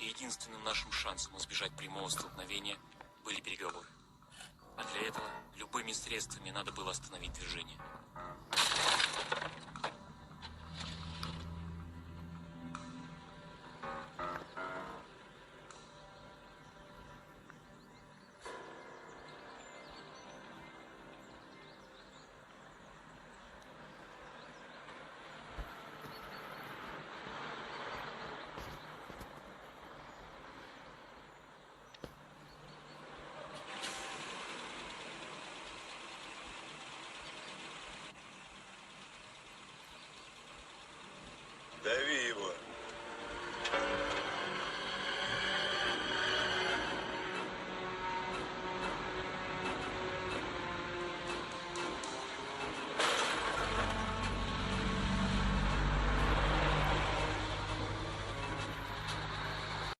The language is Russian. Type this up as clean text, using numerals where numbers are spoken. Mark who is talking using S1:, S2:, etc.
S1: И единственным нашим шансом избежать прямого столкновения были переговоры. А для этого любыми средствами надо было остановить движение.